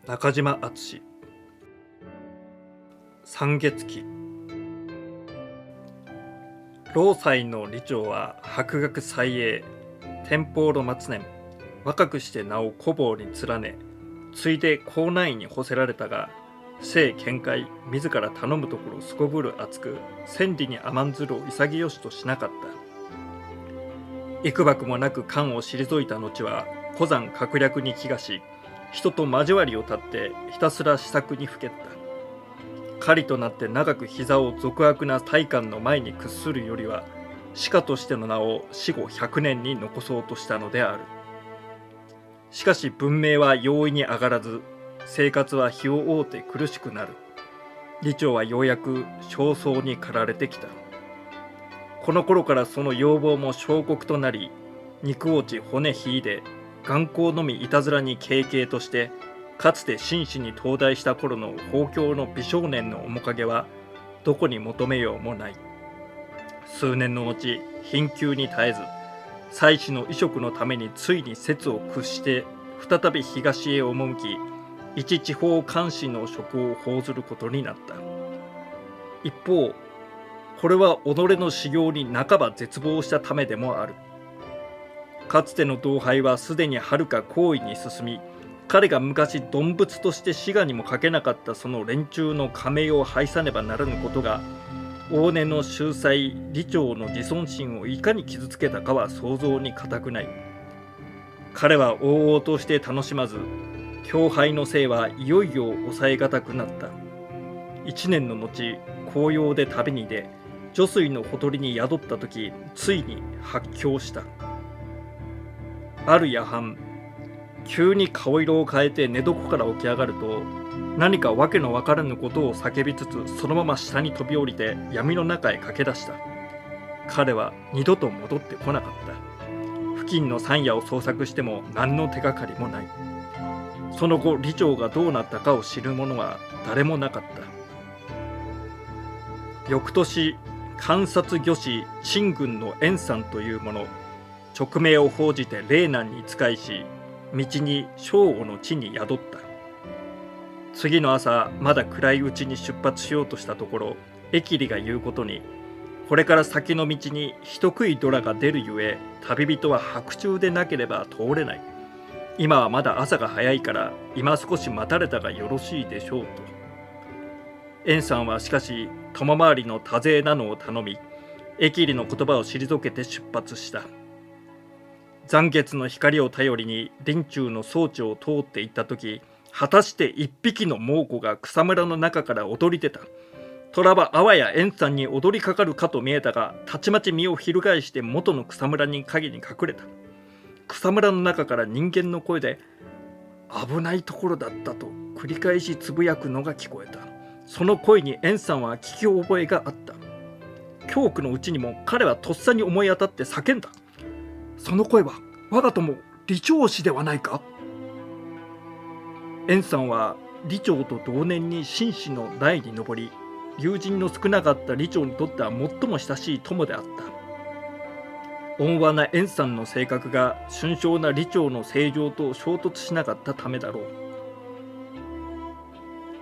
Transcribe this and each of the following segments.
中島敦。三月期。老妻の李長は博学才英、天保の末年、若くして名を古坊に連ね、ついで校内に干せられたが、性見解自ら頼むところすこぶる厚く、千里に甘んずるを潔しとしなかった。幾幕もなく官を退いた後は、古山閣略に気がし、人と交わりを立ってひたすら思索にふけった。狩りとなって長く膝を俗悪な大官の前に屈するよりは、士家としての名を死後100年に残そうとしたのである。しかし文明は容易に上がらず、生活は日を追うて苦しくなる。李長はようやく焦燥に駆られてきた。この頃からその要望も小国となり、肉落ち骨ひいで、眼光のみいたずらに軽々として、かつて紳士に東大した頃の豊教の美少年の面影はどこに求めようもない。数年の後、貧窮に絶えず、妻子の衣食のためについに節を屈して再び東へ赴き、一地方監視の職を報ずることになった。一方、これは己の修行に半ば絶望したためでもある。かつての同輩はすでにはるか高位に進み、彼が昔鈍物として志賀にもかけなかったその連中の加盟を拝さねばならぬことが、往年の秀才李長の自尊心をいかに傷つけたかは想像に難くない。彼は往々として楽しまず、強敗のせいはいよいよ抑えがたくなった。1年の後、紅葉で旅に出、女水のほとりに宿った時、ついに発狂した。ある夜半、急に顔色を変えて寝床から起き上がると、何かわけのわからぬことを叫びつつ、そのまま下に飛び降りて闇の中へ駆け出した。彼は二度と戻ってこなかった。付近の山野を捜索しても何の手がかりもない。その後、李長がどうなったかを知る者は誰もなかった。翌年、監察御史陳軍の円さんという者、勅命を報じて霊南に仕えし、道に正午の地に宿った。次の朝、まだ暗いうちに出発しようとしたところ、疫痢が言うことに、これから先の道に人食いドラが出るゆえ、旅人は白昼でなければ通れない。今はまだ朝が早いから、今少し待たれたがよろしいでしょうと。円さんはしかし、友回りの多勢なのを頼み、疫痢の言葉を退けて出発した。残月の光を頼りに林中の装置を通っていったとき、果たして一匹の猛虎が草むらの中から躍り出た。虎はあわや円さんに踊りかかるかと見えたが、たちまち身を翻して元の草むらに陰に隠れた。草むらの中から人間の声で、危ないところだったと繰り返しつぶやくのが聞こえた。その声に円さんは聞き覚えがあった。恐怖のうちにも彼はとっさに思い当たって叫んだ。その声は我が友李長氏ではないか。円さんは李長と同年に紳士の代に上り、友人の少なかった李長にとっては最も親しい友であった。温和な円さんの性格が俊彰な李長の正常と衝突しなかったためだろう。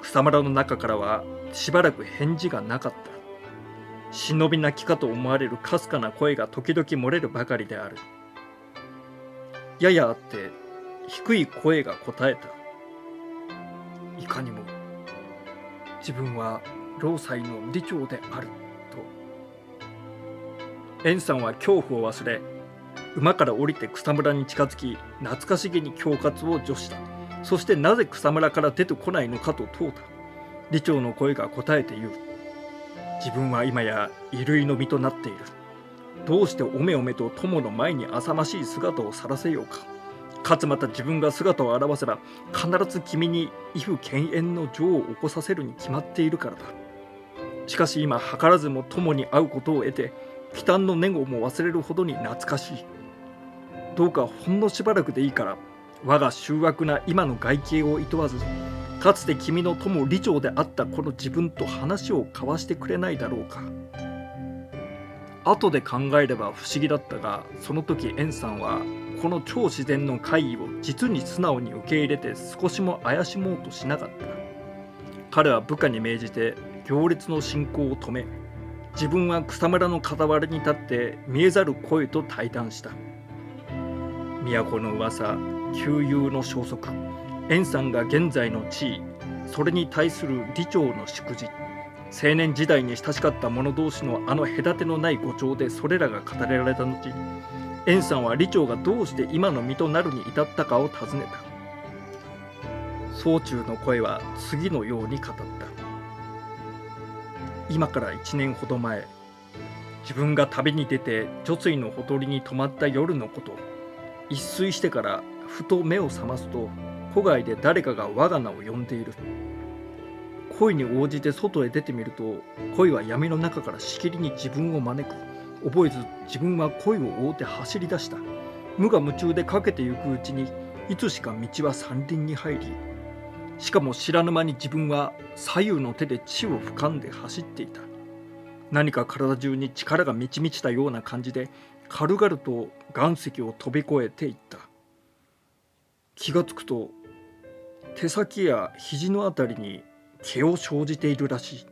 草むらの中からはしばらく返事がなかった。忍び泣きかと思われるかすかな声が時々漏れるばかりである。ややあって低い声が答えた。いかにも自分は老妻の李長であると。円さんは恐怖を忘れ、馬から降りて草むらに近づき、懐かしげに恐喝を助した。そしてなぜ草むらから出てこないのかと問うた。李長の声が答えて言う。自分は今や衣類の身となっている。どうしておめおめと友の前に浅ましい姿を晒せようか。かつまた自分が姿を現せば、必ず君に畏怖犬猿の情を起こさせるに決まっているからだ。しかし今図らずも友に会うことを得て、忌憚の念をも忘れるほどに懐かしい。どうかほんのしばらくでいいから、我が醜悪な今の外形を厭わず、かつて君の友李長であったこの自分と話を交わしてくれないだろうか。後で考えれば不思議だったが、その時円さんはこの超自然の怪異を実に素直に受け入れて少しも怪しもうとしなかった。彼は部下に命じて行列の進行を止め、自分は草むらの傍らに立って見えざる声と対談した。都の噂、旧友の消息、円さんが現在の地位、それに対する李長の祝辞、青年時代に親しかった者同士のあの隔てのない語調でそれらが語られた後、円さんは李長がどうして今の身となるに至ったかを尋ねた。宗中の声は次のように語った。今から1年ほど前、自分が旅に出て貯水のほとりに泊まった夜のこと、一睡してからふと目を覚ますと、戸外で誰かが我が名を呼んでいる。声に応じて外へ出てみると、声は闇の中からしきりに自分を招く。覚えず自分は声を追って走り出した。無我夢中でかけてゆくうちに、いつしか道は山林に入り、しかも知らぬ間に自分は左右の手で地を俯瞰で走っていた。何か体中に力が満ち満ちたような感じで、軽々と岩石を飛び越えていった。気がつくと、手先や肘のあたりに毛を生じているらしい。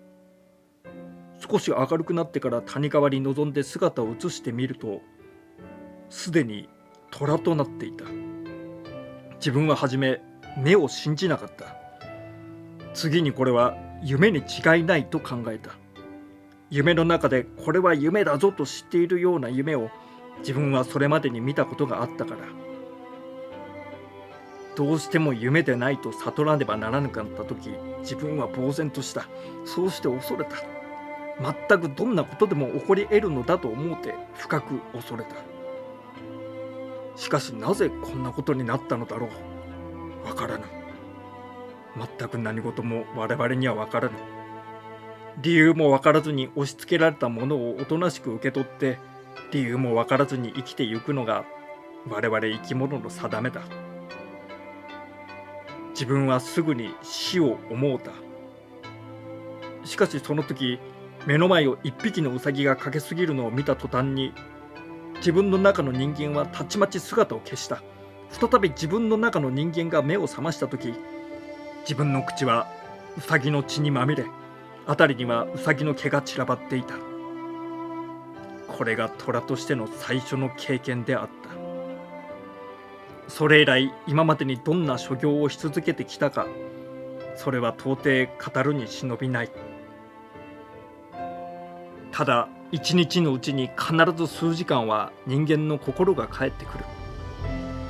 少し明るくなってから谷川に臨んで姿を映してみると、すでに虎となっていた。自分は初め目を信じなかった。次にこれは夢に違いないと考えた。夢の中でこれは夢だぞと知っているような夢を自分はそれまでに見たことがあったから。どうしても夢でないと悟らねばならなかった時、自分は呆然とした。そうして恐れた。全くどんなことでも起こり得るのだと思うて深く恐れた。しかしなぜこんなことになったのだろう。わからぬ。全く何事も我々にはわからぬ。理由もわからずに押し付けられたものをおとなしく受け取って、理由もわからずに生きてゆくのが我々生き物の定めだ。自分はすぐに死を思うた。しかしその時、目の前を一匹のウサギが駆け過ぎるのを見た途端に、自分の中の人間はたちまち姿を消した。再び自分の中の人間が目を覚ました時、自分の口はウサギの血にまみれ、辺りにはウサギの毛が散らばっていた。これが虎としての最初の経験であった。それ以来今までにどんな所業をし続けてきたか、それは到底語るに忍びない。ただ一日のうちに必ず数時間は人間の心が帰ってくる。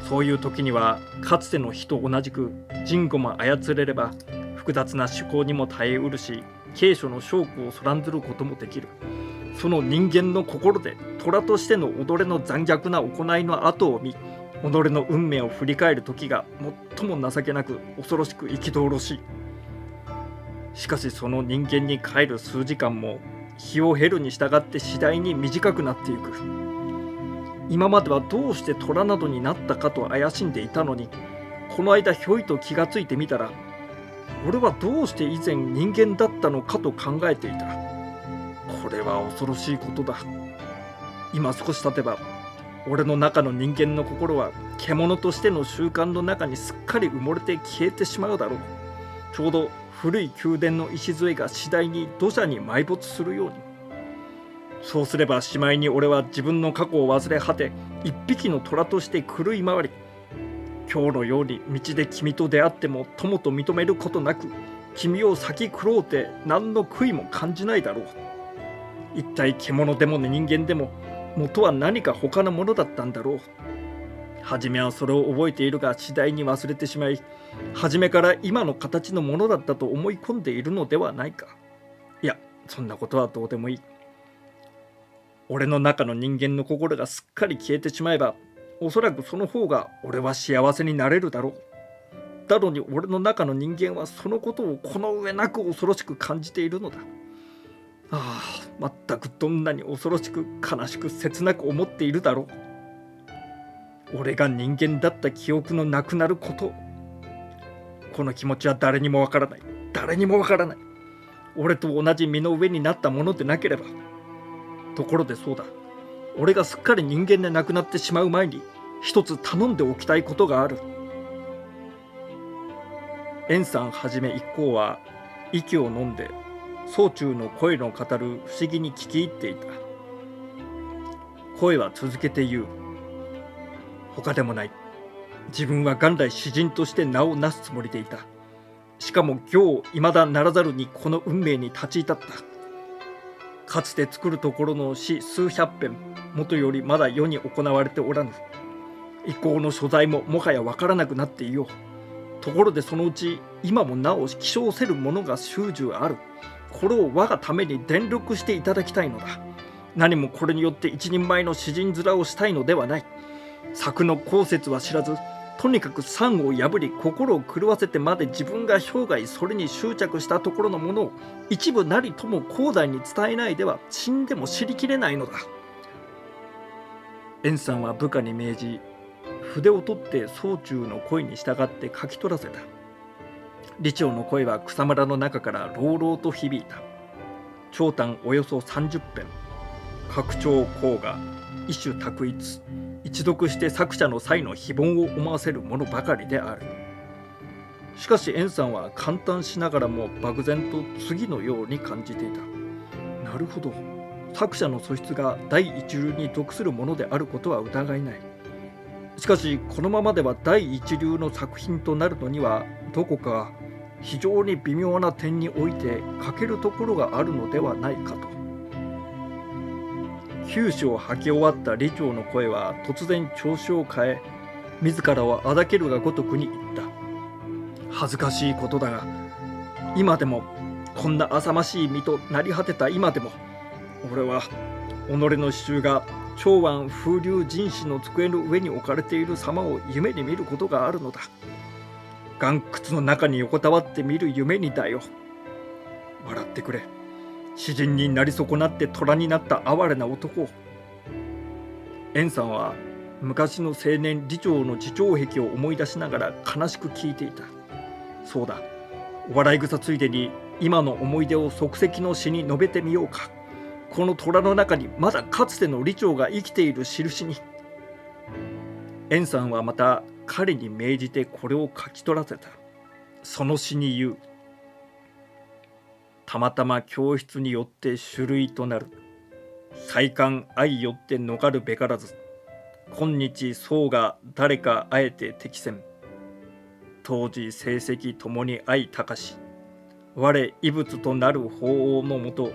そういう時にはかつての日と同じく人語も操れれば複雑な思考にも耐えうるし、慶書の証拠をそらんずることもできる。その人間の心で虎としての己の残虐な行いの後を見、己の運命を振り返る時が最も情けなく恐ろしく憤ろしい。しかしその人間に帰る数時間も日を経るに従って次第に短くなっていく。今まではどうして虎などになったかと怪しんでいたのに、この間ひょいと気がついてみたら、俺はどうして以前人間だったのかと考えていた。これは恐ろしいことだ。今少し経てば俺の中の人間の心は獣としての習慣の中にすっかり埋もれて消えてしまうだろう。ちょうど古い宮殿の礎が次第に土砂に埋没するように。そうすればしまいに俺は自分の過去を忘れ果て、一匹の虎として狂い回り、今日のように道で君と出会っても友と認めることなく、君を先食ろうて何の悔いも感じないだろう。一体獣でも人間でも元は何か他のものだったんだろう。初めはそれを覚えているが次第に忘れてしまい、初めから今の形のものだったと思い込んでいるのではないか。いや、そんなことはどうでもいい。俺の中の人間の心がすっかり消えてしまえば、おそらくその方が俺は幸せになれるだろう。だのに俺の中の人間はそのことをこの上なく恐ろしく感じているのだ。ああ、全くどんなに恐ろしく悲しく切なく思っているだろう。俺が人間だった記憶のなくなること。この気持ちは誰にもわからない。誰にもわからない。俺と同じ身の上になったものでなければ。ところでそうだ。俺がすっかり人間でなくなってしまう前に、一つ頼んでおきたいことがある。円さんはじめ一行は息を飲んで宗中の声の語る不思議に聞き入っていた。声は続けて言う。他でもない。自分は元来詩人として名をなすつもりでいた。しかも今日未だならざるにこの運命に立ち至った。かつて作るところの詩数百編、もとよりまだ世に行われておらぬ。一行の所在ももはやわからなくなっていよう。ところでそのうち今もなお希少せるものが数十ある。これを我がために伝力していただきたいのだ。何もこれによって一人前の詩人面をしたいのではない。作の後節は知らず、とにかく賛を破り心を狂わせてまで自分が生涯それに執着したところのものを一部なりとも後代に伝えないでは死んでも知りきれないのだ。円さんは部下に命じ、筆を取って宗中の声に従って書き取らせた。李朝の声は草むらの中から朗々と響いた。長短およそ30編、拡張項が一種択一、一読して作者の際の非凡を思わせるものばかりである。しかし円さんは感嘆しながらも漠然と次のように感じていた。なるほど、作者の素質が第一流に属するものであることは疑いない。しかしこのままでは第一流の作品となるのにはどこか非常に微妙な点において欠けるところがあるのではないかと。九死を吐き終わった李朝の声は突然調子を変え、自らをあだけるがごとくに言った。恥ずかしいことだが、今でもこんな浅ましい身となり果てた今でも、俺は己の詩集が長安風流人士の机の上に置かれている様を夢に見ることがあるのだ。岩窟の中に横たわって見る夢にだよ。笑ってくれ。詩人になり損なって虎になった哀れな男を。円さんは昔の青年李朝の自重癖を思い出しながら悲しく聞いていた。そうだ、お笑い草ついでに今の思い出を即席の詩に述べてみようか。この虎の中にまだかつての李朝が生きている印に。円さんはまた彼に命じてこれを書き取らせた。その詩に言う。たまたま教室によって種類となる。才観愛よって逃るべからず。今日僧が誰かあえて適せん。当時成績ともに愛高し。我異物となる法王のもと、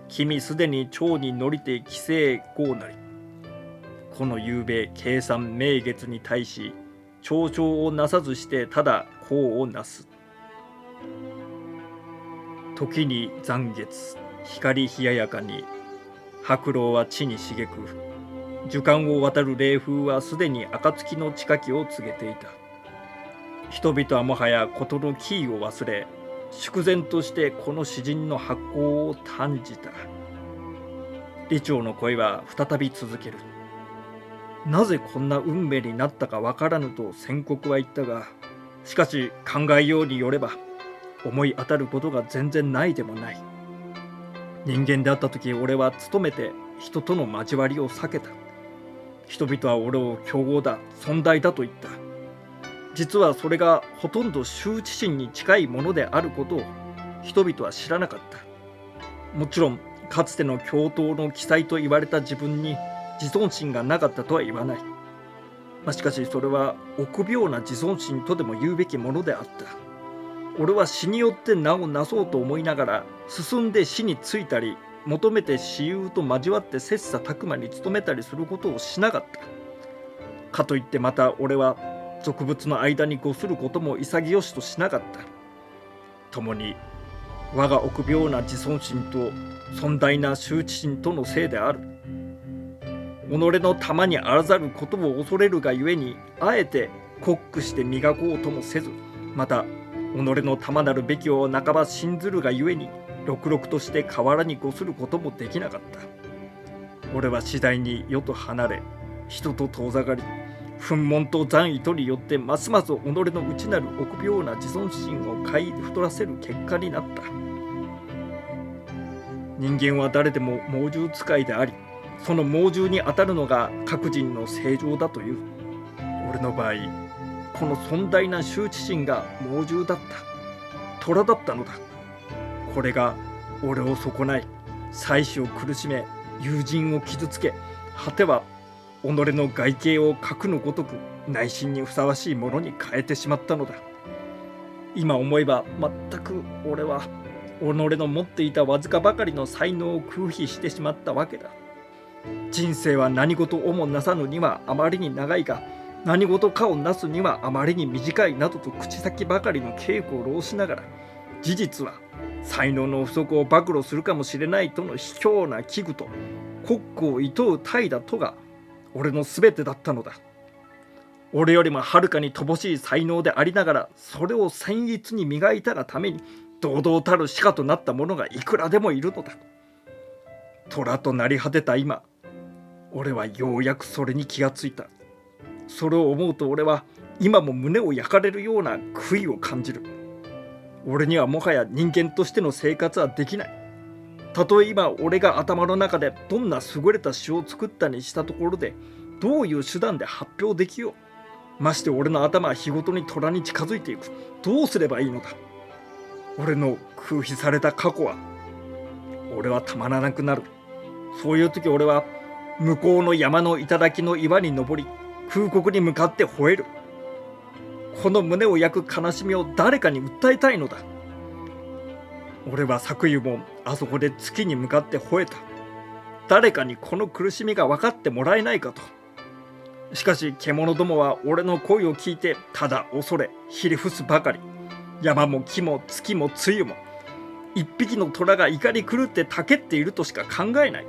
君すでに蝶に乗りて帰省号なり。この夕べ計算名月に対し、嘲笑をなさずしてただ功をなす。時に残月、光冷ややかに、白露は地に茂く、樹間を渡る冷風はすでに暁の近きを告げていた。人々はもはや事のキーを忘れ、粛然としてこの詩人の発行を嘆じた。李朝の声は再び続ける。なぜこんな運命になったかわからぬと宣告は言ったが、しかし考えようによれば、思い当たることが全然ないでもない。人間であった時、俺は努めて人との交わりを避けた。人々は俺を強豪だ、尊大だと言った。実はそれがほとんど羞恥心に近いものであることを人々は知らなかった。もちろんかつての教頭の奇才と言われた自分に自尊心がなかったとは言わない。しかしそれは臆病な自尊心とでも言うべきものであった。俺は詩によって名をなそうと思いながら、進んで詩についたり、求めて詩友と交わって切磋琢磨に努めたりすることをしなかった。かといってまた俺は俗物の間にごすることも潔しとしなかった。共に我が臆病な自尊心と尊大な羞恥心とのせいである。己の玉にあらざることを恐れるがゆえに、あえて酷苦して磨こうともせず、また己の玉なるべきを半ば信ずるがゆえに、ろくろくとして河原にごすることもできなかった。俺は次第に世と離れ、人と遠ざかり、憤懣と残意とによってますます己の内なる臆病な自尊心を買い太らせる結果になった。人間は誰でも猛獣使いであり、その猛獣に当たるのが各人の正常だという。俺の場合、この尊大な羞恥心が猛獣だった。虎だったのだ。これが俺を損ない、妻子を苦しめ、友人を傷つけ、果ては己の外形を核のごとく内心にふさわしいものに変えてしまったのだ。今思えば全く俺は己の持っていたわずかばかりの才能を空費してしまったわけだ。人生は何事をもなさぬにはあまりに長いが、何事かをなすにはあまりに短いなどと口先ばかりの稽古を浪しながら、事実は才能の不足を暴露するかもしれないとの卑怯な危惧と国庫を厭う怠惰とが俺の全てだったのだ。俺よりもはるかに乏しい才能でありながら、それを僭越に磨いたがために堂々たる鹿となった者がいくらでもいるのだ。虎となり果てた今、俺はようやくそれに気がついた。それを思うと俺は今も胸を焼かれるような悔いを感じる。俺にはもはや人間としての生活はできない。たとえ今俺が頭の中でどんな優れた詩を作ったにしたところで、どういう手段で発表できよう。まして俺の頭は日ごとに虎に近づいていく。どうすればいいのだ。俺の空費された過去は、俺はたまらなくなる。そういう時俺は向こうの山の頂の岩に登り、空国に向かって吠える。この胸を焼く悲しみを誰かに訴えたいのだ。俺は昨夜もあそこで月に向かって吠えた。誰かにこの苦しみが分かってもらえないかと。しかし獣どもは俺の声を聞いてただ恐れひれ伏すばかり。山も木も月も露も一匹の虎が怒り狂ってたけっているとしか考えない。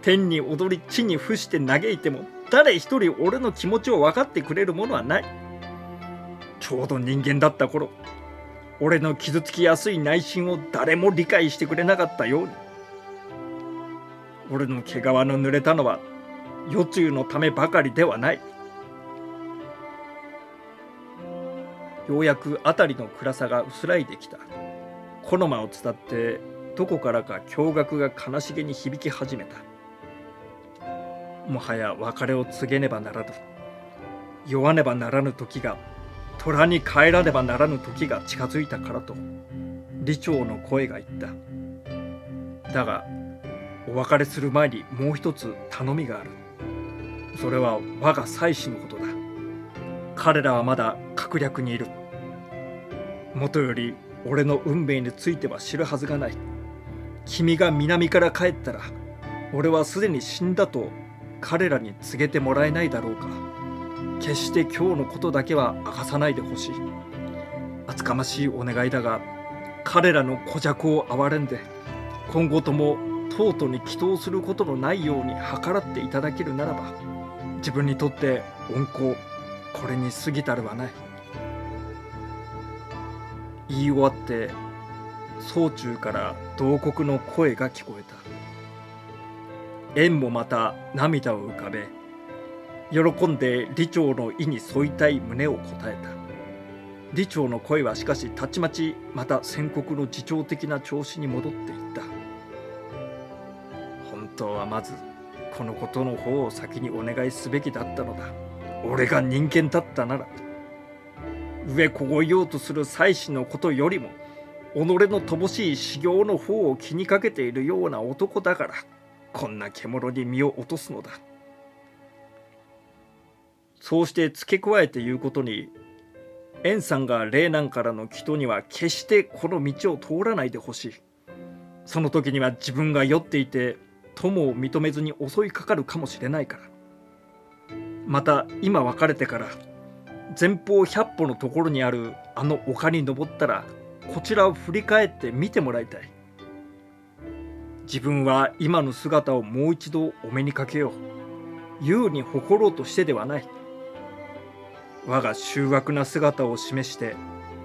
天に踊り地に伏して嘆いても誰一人俺の気持ちを分かってくれるものはない。ちょうど人間だった頃、俺の傷つきやすい内心を誰も理解してくれなかったように、俺の毛皮の濡れたのは余中のためばかりではない。ようやく辺りの暗さが薄らいできた。木の間を伝ってどこからか驚愕が悲しげに響き始めた。もはや別れを告げねばならぬ。酔わねばならぬ時が、虎に帰らねばならぬ時が近づいたからと李長の声が言った。だがお別れする前にもう一つ頼みがある。それは我が妻子のことだ。彼らはまだ閣略にいる。もとより俺の運命については知るはずがない。君が南から帰ったら俺はすでに死んだと彼らに告げてもらえないだろうか。決して今日のことだけは明かさないでほしい。厚かましいお願いだが、彼らの虚弱を憐れんで今後とも東都に祈祷することのないように計らっていただけるならば、自分にとって恩公、これに過ぎたるはない。言い終わって宗中から同国の声が聞こえた。縁もまた涙を浮かべ、喜んで李長の意に添いたい旨を答えた。李長の声はしかしたちまちまた戦国の自重的な調子に戻っていった。本当はまずこのことの方を先にお願いすべきだったのだ。俺が人間だったなら。上凍えようとする妻子のことよりも己の乏しい修行の方を気にかけているような男だから、こんな獣に身を落とすのだ。そうして付け加えて言うことに、円さんが霊南からの祈祷には決してこの道を通らないでほしい。その時には自分が酔っていて友を認めずに襲いかかるかもしれないから。また今別れてから前方100歩のところにあるあの丘に登ったら、こちらを振り返って見てもらいたい。自分は今の姿をもう一度お目にかけよう。優に誇ろうとしてではない。我が醜悪な姿を示して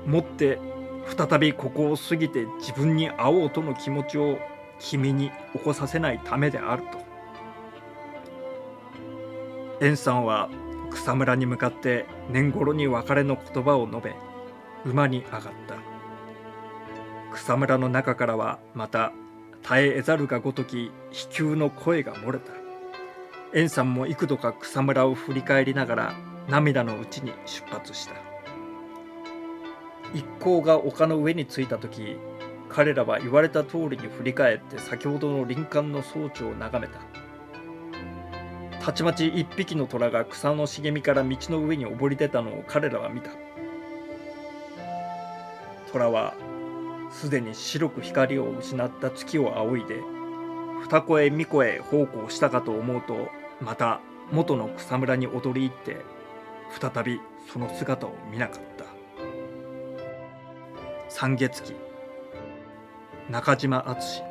もって再びここを過ぎて自分に会おうとの気持ちを君に起こさせないためであると。円さんは草むらに向かって年頃に別れの言葉を述べ、馬に上がった。草むらの中からはまた絶えざるがごとき悲窮の声が漏れた。円さんも幾度か草むらを振り返りながら涙のうちに出発した。一行が丘の上に着いた時、彼らは言われた通りに振り返って先ほどの林間の装置を眺めた。たちまち一匹の虎が草の茂みから道の上に登り出たのを彼らは見た。虎はすでに白く光を失った月を仰いで二子へ三子へ奉公したかと思うと、また元の草むらに踊り入って再びその姿を見なかった。三月期、中島敦。